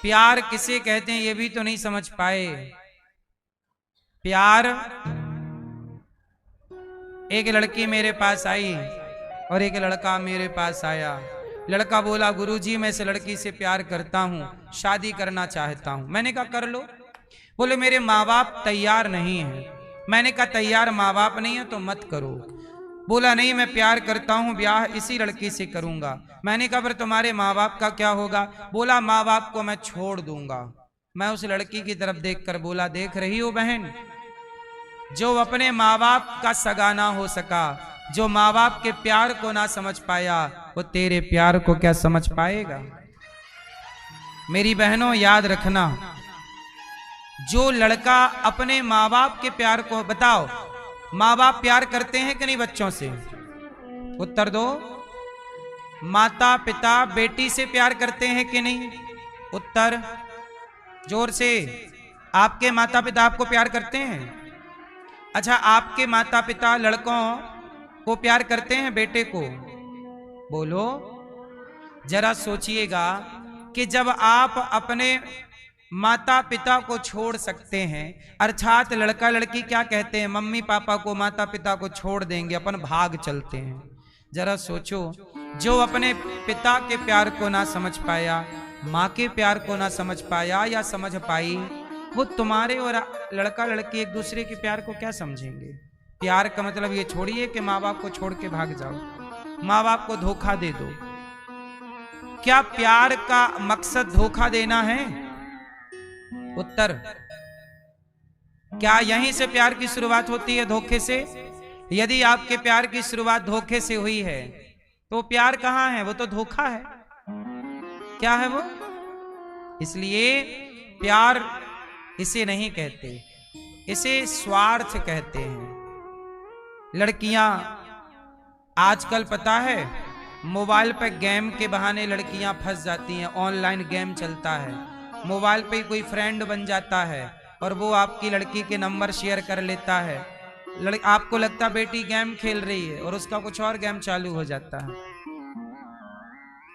प्यार किसे कहते हैं ये भी तो नहीं समझ पाए। प्यार, एक लड़की मेरे पास आई और एक लड़का मेरे पास आया। लड़का बोला, गुरुजी मैं इस लड़की से प्यार करता हूँ, शादी करना चाहता हूँ। मैंने कहा कर लो। बोले मेरे माँ बाप तैयार नहीं है। मैंने कहा तैयार माँ बाप नहीं है तो मत करो। बोला नहीं मैं प्यार करता हूँ, ब्याह इसी लड़की से करूंगा। मैंने कहा फिर तुम्हारे माँ बाप का क्या होगा? बोला माँ बाप को मैं छोड़ दूंगा। मैं उस लड़की की तरफ देखकर बोला, देख रही हो बहन, जो अपने माँ बाप का सगा ना हो सका, जो माँ बाप के प्यार को ना समझ पाया, वो तेरे प्यार को क्या समझ पाएगा? मेरी बहनों याद रखना, जो लड़का अपने माँ बाप के प्यार को, बताओ माँ बाप प्यार करते हैं कि नहीं बच्चों से? उत्तर दो। माता पिता बेटी से प्यार करते हैं कि नहीं? उत्तर जोर से। आपके माता पिता आपको प्यार करते हैं? अच्छा, आपके माता पिता लड़कों को प्यार करते हैं बेटे को? बोलो। जरा सोचिएगा कि जब आप अपने माता पिता को छोड़ सकते हैं, अर्थात लड़का लड़की क्या कहते हैं, मम्मी पापा को माता पिता को छोड़ देंगे, अपन भाग चलते हैं। जरा सोचो, जो अपने पिता के प्यार को ना समझ पाया, माँ के प्यार को ना समझ पाया या समझ पाई, वो तुम्हारे और लड़का लड़की एक दूसरे के प्यार को क्या समझेंगे? प्यार का मतलब ये छोड़िए कि माँ बाप को छोड़ के भाग जाओ, माँ बाप को धोखा दे दो। क्या प्यार का मकसद धोखा देना है? उत्तर। क्या यहीं से प्यार की शुरुआत होती है, धोखे से? यदि आपके प्यार की शुरुआत धोखे से हुई है तो प्यार कहां है? वो तो धोखा है। क्या है वो? इसलिए प्यार इसे नहीं कहते, इसे स्वार्थ कहते हैं। लड़कियां आजकल पता है मोबाइल पर गेम के बहाने लड़कियां फंस जाती हैं। ऑनलाइन गेम चलता है, मोबाइल पे कोई फ्रेंड बन जाता है और वो आपकी लड़की के नंबर शेयर कर लेता है। आपको लगता बेटी गेम खेल रही है और उसका कुछ और गेम चालू हो जाता है।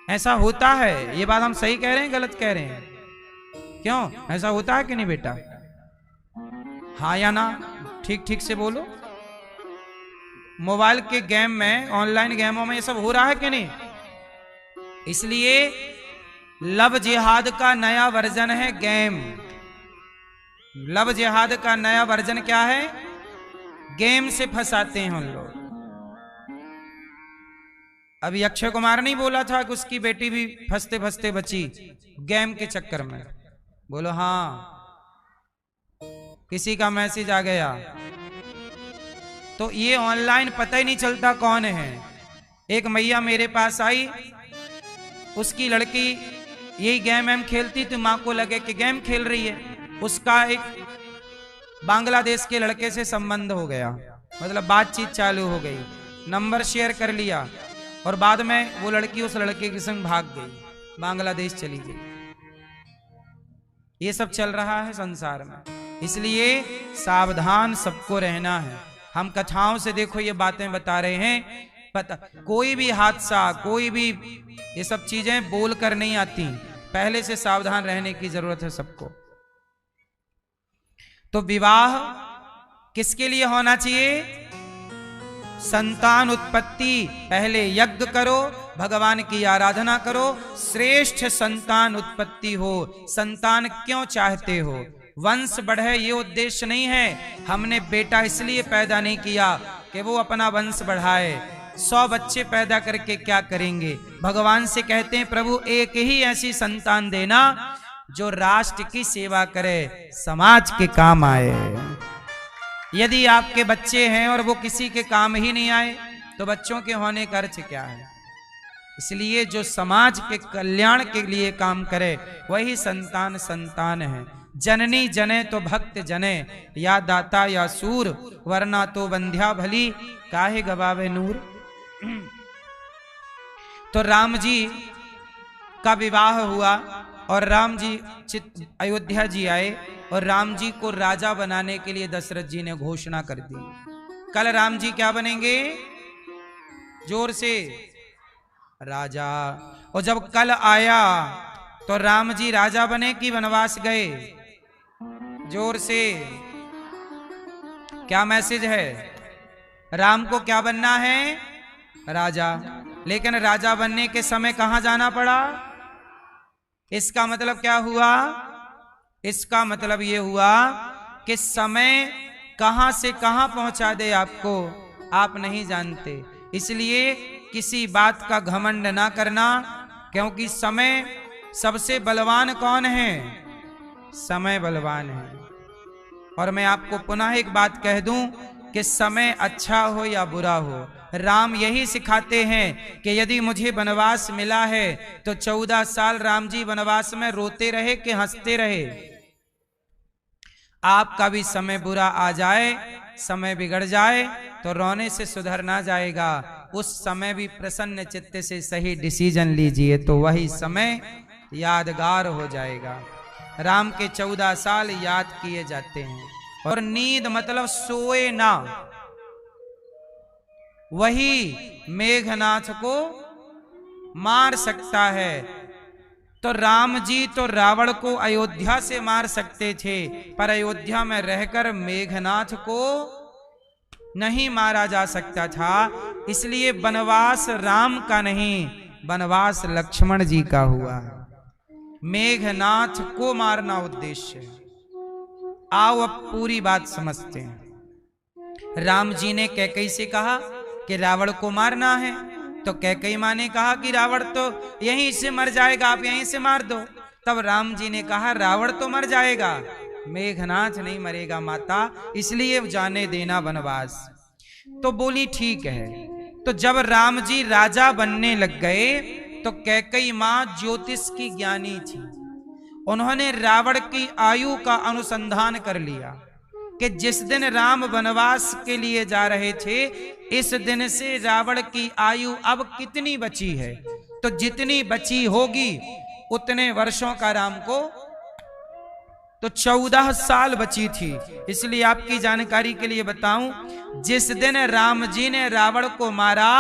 ऐसा होता है। ये बात हम सही कह रहे हैं गलत कह रहे हैं? क्यों, ऐसा होता है कि नहीं बेटा? हाँ या ना, ठीक ठीक से बोलो। मोबाइल के गेम में, ऑनलाइन गेमों में ये सब हो रहा है कि नहीं? इसलिए लव जिहाद का नया वर्जन है गेम। लव जिहाद का नया वर्जन क्या है? गेम से फंसाते हैं उन लोग। अभी अक्षय कुमार नहीं बोला था कि उसकी बेटी भी फंसते फंसते बची गेम के चक्कर में? बोलो हाँ। किसी का मैसेज आ गया तो ये ऑनलाइन पता ही नहीं चलता कौन है। एक मैया मेरे पास आई, उसकी लड़की यही गेम एम खेलती थी, माँ को लगे कि गेम खेल रही है। उसका एक बांग्लादेश के लड़के से संबंध हो गया, मतलब बातचीत चालू हो गई, नंबर शेयर कर लिया और बाद में वो लड़की उस लड़के के संग भाग गई, बांग्लादेश चली गई। ये सब चल रहा है संसार में, इसलिए सावधान सबको रहना है। हम कथाओं से देखो ये बातें बता रहे हैं। पता कोई भी हादसा, कोई भी ये सब चीजें बोल कर नहीं आती, पहले से सावधान रहने की जरूरत है सबको। तो विवाह किसके लिए होना चाहिए? संतान उत्पत्ति, पहले यज्ञ करो, भगवान की आराधना करो, श्रेष्ठ संतान उत्पत्ति हो। संतान क्यों चाहते हो? वंश बढ़े ये उद्देश्य नहीं है। हमने बेटा इसलिए पैदा नहीं किया कि वो अपना वंश बढ़ाए। 100 बच्चे पैदा करके क्या करेंगे? भगवान से कहते हैं प्रभु एक ही ऐसी संतान देना जो राष्ट्र की सेवा करे, समाज के काम आए। यदि आपके बच्चे हैं और वो किसी के काम ही नहीं आए तो बच्चों के होने का अर्थ क्या है? इसलिए जो समाज के कल्याण के लिए काम करे वही संतान संतान है। जननी जने तो भक्त जने, या दाता या सूर, वरना तो बंध्या भली, काहे गवावे नूर। तो राम जी का विवाह हुआ और राम जी अयोध्या जी आए और राम जी को राजा बनाने के लिए दशरथ जी ने घोषणा कर दी। कल राम जी क्या बनेंगे? जोर से, राजा। और जब कल आया तो राम जी राजा बने कि वनवास गए? जोर से क्या मैसेज है? राम को क्या बनना है? राजा। लेकिन राजा बनने के समय कहां जाना पड़ा? इसका मतलब क्या हुआ? इसका मतलब यह हुआ कि समय कहां से कहां पहुंचा दे आपको आप नहीं जानते। इसलिए किसी बात का घमंड ना करना, क्योंकि समय सबसे बलवान कौन है? समय बलवान है। और मैं आपको पुनः एक बात कह दूं कि समय अच्छा हो या बुरा हो, राम यही सिखाते हैं कि यदि मुझे वनवास मिला है तो 14 साल राम जी वनवास में रोते रहे कि हंसते रहे। आपका भी समय बुरा आ जाए, समय बिगड़ जाए तो रोने से सुधर ना जाएगा। उस समय भी प्रसन्न चित्त से सही डिसीजन लीजिए तो वही समय यादगार हो जाएगा। राम के 14 साल याद किए जाते हैं। और नींद मतलब सोए ना, वही मेघनाथ को मार सकता है। तो राम जी तो रावण को अयोध्या से मार सकते थे, पर अयोध्या में रहकर मेघनाथ को नहीं मारा जा सकता था। इसलिए वनवास राम का नहीं, वनवास लक्ष्मण जी का हुआ। मेघनाथ को मारना उद्देश्य है। आओ अब पूरी बात समझते हैं। राम जी ने कैकई से कहा कि रावण को मारना है, तो कैकई माँ ने कहा कि रावण तो यहीं से मर जाएगा, आप यहीं से मार दो। तब राम जी ने कहा रावण तो मर जाएगा, मेघनाथ नहीं मरेगा माता, इसलिए जाने देना वनवास। तो बोली ठीक है। तो जब राम जी राजा बनने लग गए तो कैकई माँ ज्योतिष की ज्ञानी थी। उन्होंने रावण की आयु का अनुसंधान कर लिया कि जिस दिन राम वनवास के लिए जा रहे थे, इस दिन से रावण की आयु अब कितनी बची है। तो जितनी बची होगी उतने वर्षों का राम को, तो 14 साल बची थी। इसलिए आपकी जानकारी के लिए बताऊं, जिस दिन राम जी ने रावण को मारा,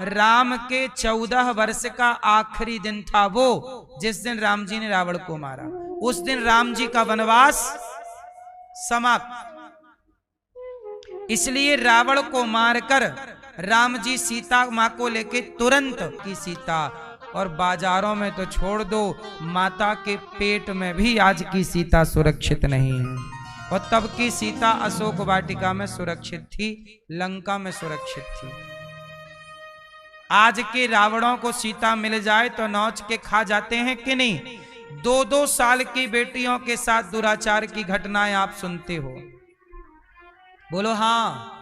राम के 14 वर्ष का आखिरी दिन था वो, जिस दिन राम जी ने रावण को मारा। उस दिन राम जी का वनवास समाप्त। इसलिए रावण को मारकर राम जी सीता मां को लेके तुरंत की सीता, और बाजारों में तो छोड़ दो, माता के पेट में भी आज की सीता सुरक्षित नहीं है। और तब की सीता अशोक वाटिका में सुरक्षित थी, लंका में सुरक्षित थी। आज के रावणों को सीता मिल जाए तो नौच के खा जाते हैं कि नहीं? 2-2 साल की बेटियों के साथ दुराचार की घटनाएं आप सुनते हो, बोलो हाँ।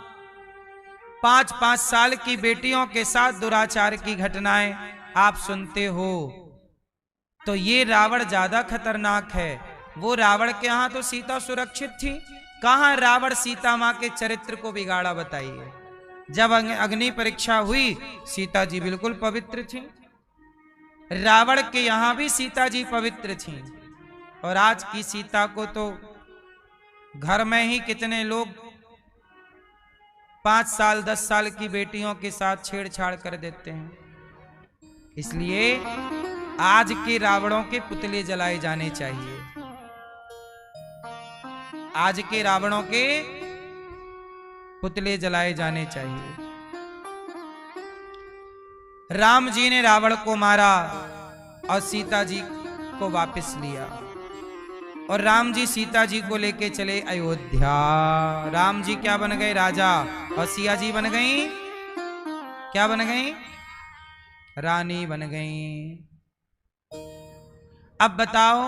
5-5 साल की बेटियों के साथ दुराचार की घटनाएं आप सुनते हो। तो ये रावण ज्यादा खतरनाक है। वो रावण के यहां तो सीता सुरक्षित थी, कहां रावण सीता मां के चरित्र को बिगाड़ा बताइए। जब अग्नि परीक्षा हुई, सीता जी बिल्कुल पवित्र थी। रावण के यहां भी सीता जी पवित्र थी। और आज की सीता को तो घर में ही कितने लोग 5 साल 10 साल की बेटियों के साथ छेड़छाड़ कर देते हैं। इसलिए आज के रावणों के पुतले जलाए जाने चाहिए। आज के रावणों के पुतले जलाए जाने चाहिए। राम जी ने रावण को मारा और सीता जी को वापस लिया, और राम जी सीता जी को लेके चले अयोध्या। राम जी क्या बन गए? राजा। और सिया जी बन गई, क्या बन गई? रानी बन गई। अब बताओ,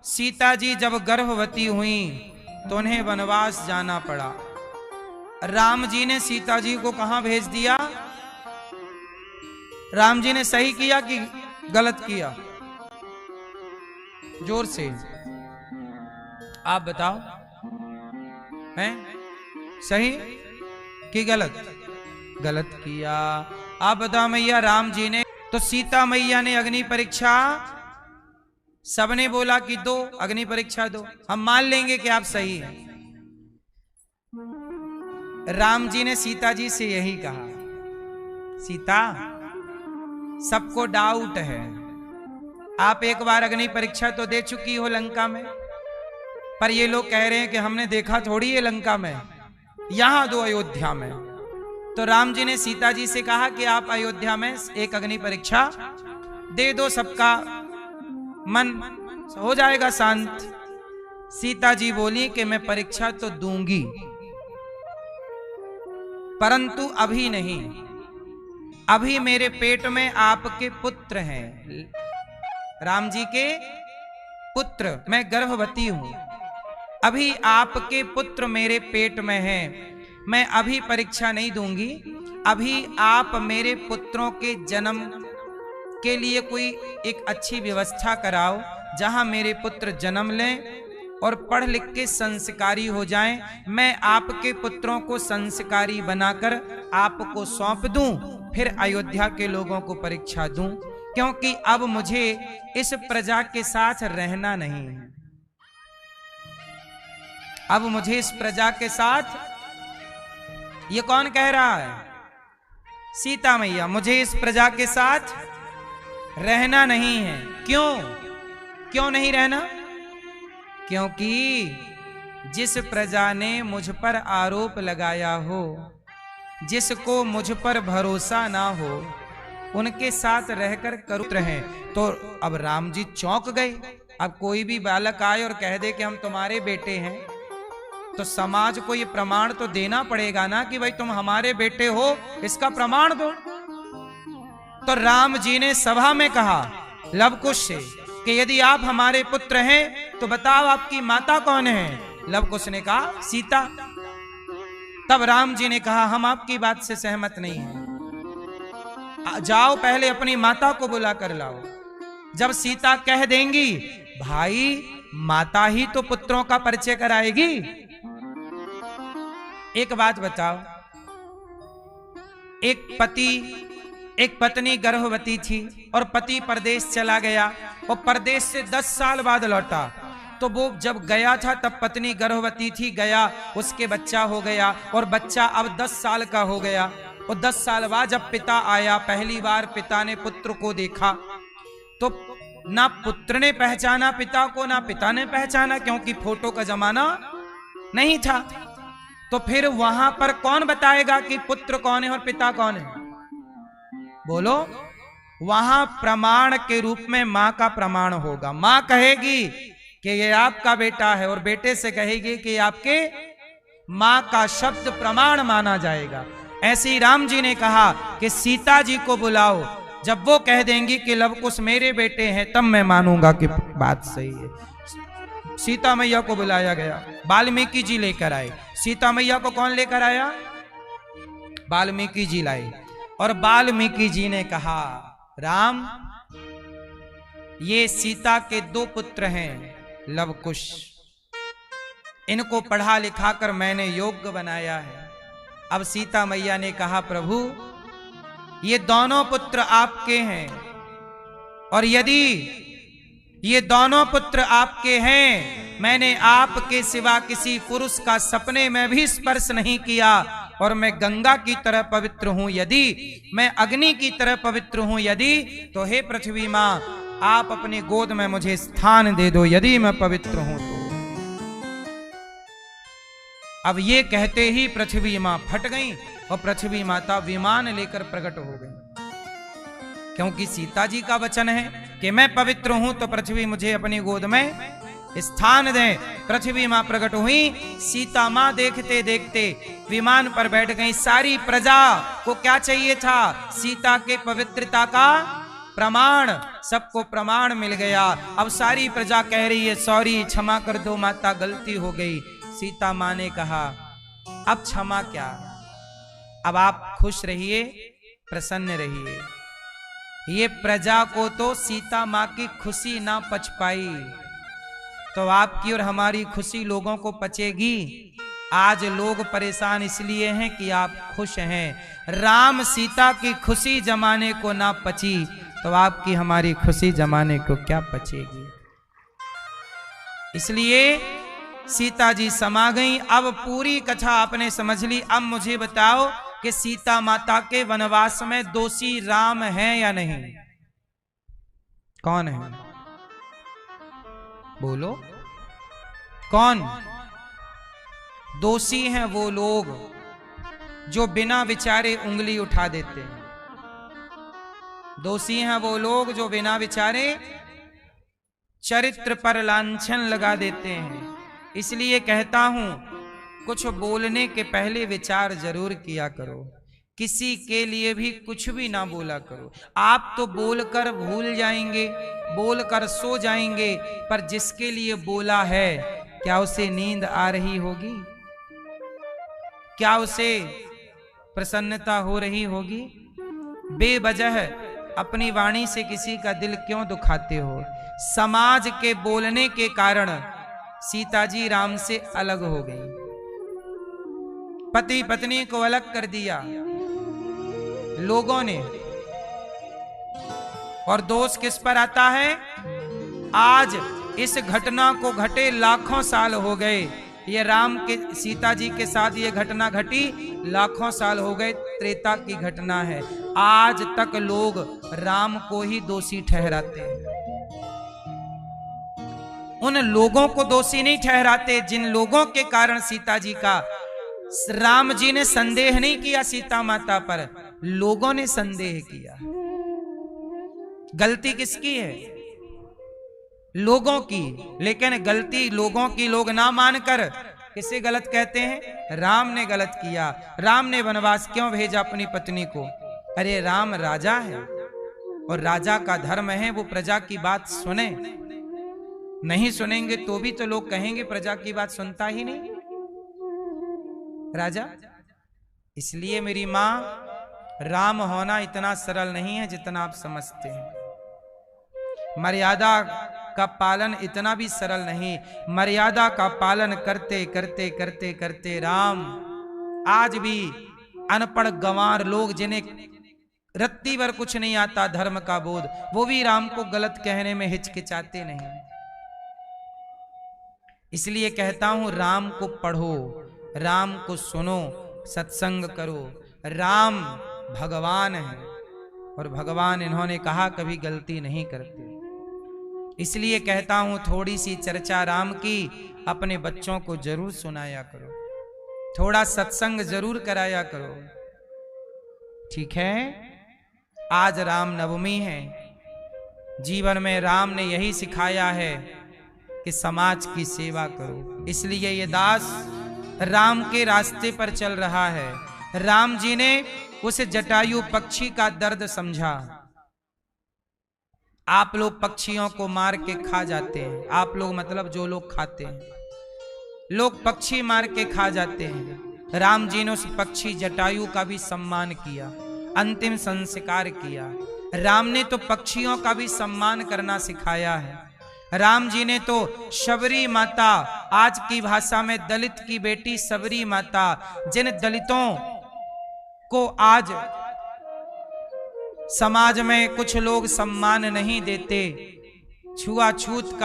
सीता जी जब गर्भवती हुई तो उन्हें वनवास जाना पड़ा। राम जी ने सीता जी को कहां भेज दिया? राम जी ने सही किया कि गलत किया? जोर से आप बताओ, हैं? सही कि गलत? गलत किया। आप बताओ मैया। राम जी ने तो सीता मैया ने अग्नि परीक्षा, सबने बोला कि दो, अग्नि परीक्षा दो, हम मान लेंगे कि आप सही हैं। राम जी ने सीता जी से यही कहा, सीता सबको डाउट है, आप एक बार अग्नि परीक्षा तो दे चुकी हो लंका में, पर ये लोग कह रहे हैं कि हमने देखा थोड़ी है लंका में, यहां दो अयोध्या में। तो राम जी ने सीता जी से कहा कि आप अयोध्या में एक अग्नि परीक्षा दे दो, सबका मन हो जाएगा शांत। सीता जी बोली कि मैं परीक्षा तो दूंगी, परंतु अभी नहीं, अभी मेरे पेट में आपके पुत्र हैं, राम जी के पुत्र, मैं गर्भवती हूं, अभी आपके पुत्र मेरे पेट में हैं, मैं अभी परीक्षा नहीं दूंगी। अभी आप मेरे पुत्रों के जन्म के लिए कोई एक अच्छी व्यवस्था कराओ, जहां मेरे पुत्र जन्म लें और पढ़ लिख के संस्कारी हो जाएं। मैं आपके पुत्रों को संस्कारी बनाकर आपको सौंप दूं, फिर अयोध्या के लोगों को परीक्षा दूं, क्योंकि अब मुझे इस प्रजा के साथ रहना नहीं है। अब मुझे इस प्रजा के साथ, ये कौन कह रहा है? सीता मैया, मुझे इस प्रजा के साथ रहना नहीं है। क्यों? क्यों नहीं रहना? क्योंकि जिस प्रजा ने मुझ पर आरोप लगाया हो, जिसको मुझ पर भरोसा ना हो, उनके साथ रहकर करुत्र हैं। तो अब राम जी चौंक गए। अब कोई भी बालक आए और कह दे कि हम तुम्हारे बेटे हैं, तो समाज को ये प्रमाण तो देना पड़ेगा ना कि भाई तुम हमारे बेटे हो, इसका प्रमाण दो। तो राम जी ने सभा में कहा लवकुश से कि यदि आप हमारे पुत्र हैं तो बताओ आपकी माता कौन है? लवकुश ने कहा सीता। तब राम जी ने कहा हम आपकी बात से सहमत नहीं हैं, जाओ पहले अपनी माता को बुला कर लाओ। जब सीता कह देंगी, भाई माता ही तो पुत्रों का परिचय कराएगी। एक बात बताओ, एक पत्नी गर्भवती थी और पति परदेश चला गया और परदेश से 10 साल बाद लौटा। तो वो जब गया था तब पत्नी गर्भवती थी, गया उसके बच्चा हो गया और बच्चा अब 10 साल का हो गया। और 10 साल बाद जब पिता आया, पहली बार पिता ने पुत्र को देखा तो ना पुत्र ने पहचाना पिता को, ना पिता ने पहचाना, क्योंकि फोटो का जमाना नहीं था। तो फिर वहां पर कौन बताएगा कि पुत्र कौन है और पिता कौन है? बोलो। वहां प्रमाण के रूप में मां का प्रमाण होगा। मां कहेगी कि ये आपका बेटा है और बेटे से कहेगी कि आपके, मां का शब्द प्रमाण माना जाएगा। ऐसे ही राम जी ने कहा कि सीता जी को बुलाओ, जब वो कह देंगी कि लवकुश मेरे बेटे हैं तब मैं मानूंगा कि बात सही है। सीता मैया को बुलाया गया, वाल्मीकि जी लेकर आए। सीता मैया को कौन लेकर आया? वाल्मीकि जी लाए। और वाल्मीकि जी ने कहा राम, ये सीता के 2 पुत्र हैं लवकुश, इनको पढ़ा लिखा कर मैंने योग्य बनाया है। अब सीता मैया ने कहा प्रभु ये दोनों पुत्र आपके हैं, और यदि ये दोनों पुत्र आपके हैं, मैंने आपके सिवा किसी पुरुष का सपने में भी स्पर्श नहीं किया, और मैं गंगा की तरह पवित्र हूं यदि, मैं अग्नि की तरह पवित्र हूं यदि, तो हे पृथ्वी मां आप अपनी गोद में मुझे स्थान दे दो यदि मैं पवित्र हूं तो। अब ये कहते ही पृथ्वी मां फट गई और पृथ्वी माता विमान लेकर प्रकट हो गई, क्योंकि सीता जी का वचन है कि मैं पवित्र हूं तो पृथ्वी मुझे अपनी गोद में स्थान दें। पृथ्वी मां प्रकट हुई, सीता मां देखते देखते विमान पर बैठ गई। सारी प्रजा को क्या चाहिए था? सीता के पवित्रता का प्रमाण, सबको प्रमाण मिल गया। अब सारी प्रजा कह रही है सॉरी, क्षमा कर दो माता, गलती हो गई। सीता मां ने कहा अब क्षमा क्या, अब आप खुश रहिए, प्रसन्न रहिए। ये प्रजा को तो सीता मां की खुशी ना पच पाई, तो आपकी और हमारी खुशी लोगों को पचेगी। आज लोग परेशान इसलिए हैं कि आप खुश हैं। राम सीता की खुशी जमाने को ना पची, तो आपकी हमारी खुशी जमाने को क्या पचेगी। इसलिए सीता जी समा गई। अब पूरी कथा आपने समझ ली। अब मुझे बताओ कि सीता माता के वनवास में दोषी राम है या नहीं? कौन है? बोलो कौन? दोषी हैं वो लोग जो बिना विचारे उंगली उठा देते हैं। दोषी हैं वो लोग जो बिना विचारे चरित्र पर लांछन लगा देते हैं। इसलिए कहता हूं कुछ बोलने के पहले विचार जरूर किया करो। किसी के लिए भी कुछ भी ना बोला करो। आप तो बोलकर भूल जाएंगे, बोलकर सो जाएंगे, पर जिसके लिए बोला है क्या उसे नींद आ रही होगी? क्या उसे प्रसन्नता हो रही होगी? बेवजह अपनी वाणी से किसी का दिल क्यों दुखाते हो? समाज के बोलने के कारण सीता जी राम से अलग हो गई, पति पत्नी को अलग कर दिया लोगों ने। और दोष किस पर आता है? आज इस घटना को घटे लाखों साल हो गए। ये राम के सीता जी के साथ ये घटना घटी लाखों साल हो गए, त्रेता की घटना है। आज तक लोग राम को ही दोषी ठहराते हैं। उन लोगों को दोषी नहीं ठहराते जिन लोगों के कारण सीता जी का, राम जी ने संदेह नहीं किया सीता माता पर, लोगों ने संदेह किया। गलती किसकी है? लोगों की। लेकिन गलती लोगों की लोग ना मानकर किसे गलत कहते हैं? राम ने गलत किया। राम ने वनवास क्यों भेजा अपनी पत्नी को? अरे राम राजा है और राजा का धर्म है वो प्रजा की बात सुने। नहीं सुनेंगे तो भी तो लोग कहेंगे प्रजा की बात सुनता ही नहीं राजा। इसलिए मेरी मां, राम होना इतना सरल नहीं है जितना आप समझते हैं। मर्यादा का पालन इतना भी सरल नहीं। मर्यादा का पालन करते करते करते करते राम आज भी अनपढ़ गंवार लोग जिन्हें रत्ती भर कुछ नहीं आता धर्म का बोध, वो भी राम को गलत कहने में हिचकिचाते नहीं। इसलिए कहता हूं राम को पढ़ो, राम को सुनो, सत्संग करो। राम भगवान है और भगवान इन्होंने कहा कभी गलती नहीं करते। इसलिए कहता हूं थोड़ी सी चर्चा राम की अपने बच्चों को जरूर सुनाया करो, थोड़ा सत्संग जरूर कराया करो, ठीक है। आज राम नवमी है। जीवन में राम ने यही सिखाया है कि समाज की सेवा करो। इसलिए ये दास राम के रास्ते पर चल रहा है। राम जी ने उस जटायु पक्षी का दर्द समझा। आप लोग पक्षियों को मार के खा जाते हैं, आप लोग मतलब जो लोग खाते हैं, लोग पक्षी मार के खा जाते हैं। राम जी ने उस पक्षी जटायु का भी सम्मान किया, अंतिम संस्कार किया। राम ने तो पक्षियों का भी सम्मान करना सिखाया है। राम जी ने तो शबरी माता, आज की भाषा में दलित की बेटी शबरी माता, जिन दलितों को आज समाज में कुछ लोग सम्मान नहीं देते, छुआछूत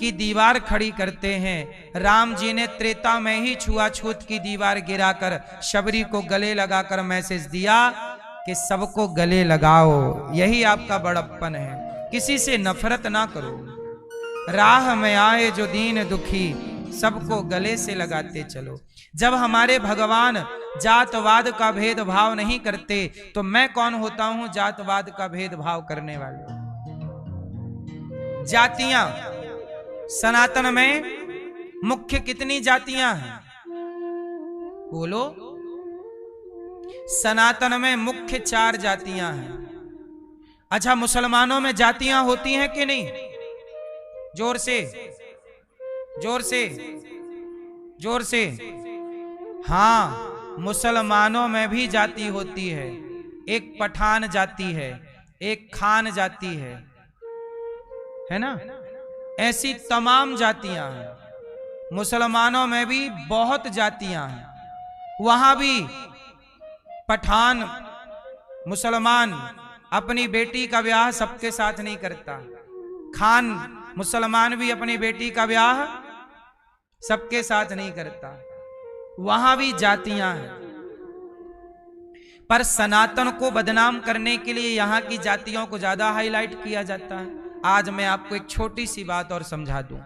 की दीवार खड़ी करते हैं, राम जी ने त्रेता में ही छुआछूत की दीवार गिराकर शबरी को गले लगाकर मैसेज दिया कि सबको गले लगाओ। यही आपका बड़प्पन है। किसी से नफरत ना करो। राह में आए जो दीन दुखी, सबको गले से लगाते चलो। जब हमारे भगवान जातवाद का भेदभाव नहीं करते तो मैं कौन होता हूं जातवाद का भेदभाव करने वाले। जातियां सनातन में मुख्य कितनी जातियां हैं? बोलो। सनातन में मुख्य 4 जातियां हैं। अच्छा, मुसलमानों में जातियां होती हैं कि नहीं? जोर से, जोर से, जोर से। हाँ, मुसलमानों में भी जाति होती है। एक पठान जाति है, एक खान जाति है ना? ऐसी तमाम जातियां हैं। मुसलमानों में भी बहुत जातियां हैं। वहां भी पठान मुसलमान अपनी बेटी का ब्याह सबके साथ नहीं करता। खान मुसलमान भी अपनी बेटी का ब्याह सबके साथ नहीं करता। वहां भी जातियां हैं। पर सनातन को बदनाम करने के लिए यहां की जातियों को ज्यादा हाईलाइट किया जाता है। आज मैं आपको एक छोटी सी बात और समझा दूं।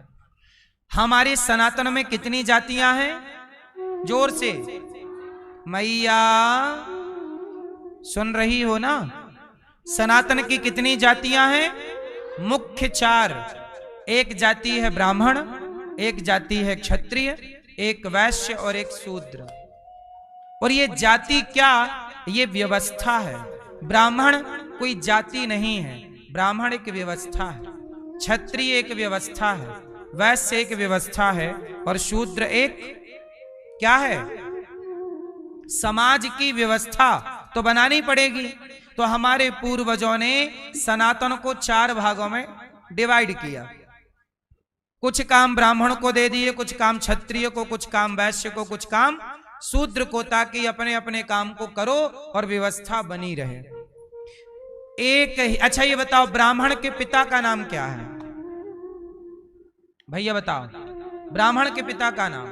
हमारे सनातन में कितनी जातियां हैं? जोर से मैया सुन रही हो ना? सनातन की कितनी जातियां हैं? मुख्य 4। एक जाति है ब्राह्मण, एक जाति है क्षत्रिय, एक वैश्य और एक शूद्र। और ये जाति क्या? ये व्यवस्था है। ब्राह्मण कोई जाति नहीं है, ब्राह्मण एक व्यवस्था है, क्षत्रिय एक व्यवस्था है, वैश्य एक व्यवस्था है और शूद्र एक क्या है? समाज की व्यवस्था तो बनानी पड़ेगी। तो हमारे पूर्वजों ने सनातन को 4 भागों में डिवाइड किया। कुछ काम ब्राह्मण को दे दिए, कुछ काम क्षत्रिय को, कुछ काम वैश्य को, कुछ काम शूद्र को, ताकि अपने अपने काम को करो और व्यवस्था बनी रहे। एक ही। अच्छा ये बताओ, ब्राह्मण के पिता का नाम क्या है? भैया बताओ, ब्राह्मण के पिता का नाम?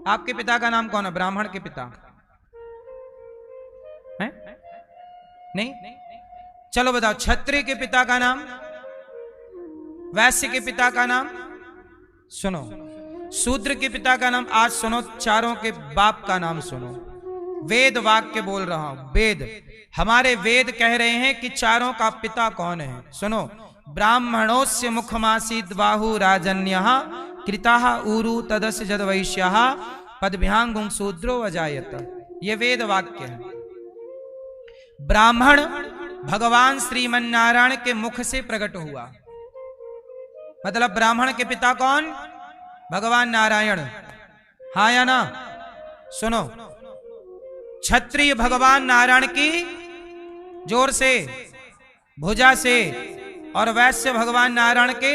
आपके पिता का नाम कौन है? ब्राह्मण के पिता है? नहीं? चलो बताओ, क्षत्रिय के पिता का नाम? वैश्य के पिता का नाम? सुनो। शूद्र के पिता का नाम? आज सुनो, चारों के बाप का नाम सुनो। वेद वाक्य बोल रहा हूं, वेद। हमारे वेद कह रहे हैं कि चारों का पिता कौन है। सुनो। ब्राह्मणोस्य मुखमासीद बाहु राजन्यः कृताः ऊरु तदस्य जद वैश्यः पदभ्यांगुं शूद्रो अजायत। ये वेद वाक्य है। ब्राह्मण भगवान श्रीमन्नारायण के मुख से प्रकट हुआ। मतलब ब्राह्मण के पिता कौन? भगवान नारायण। हाँ या ना? सुनो। क्षत्रिय भगवान नारायण की जोर से भुजा से, और वैश्य भगवान नारायण के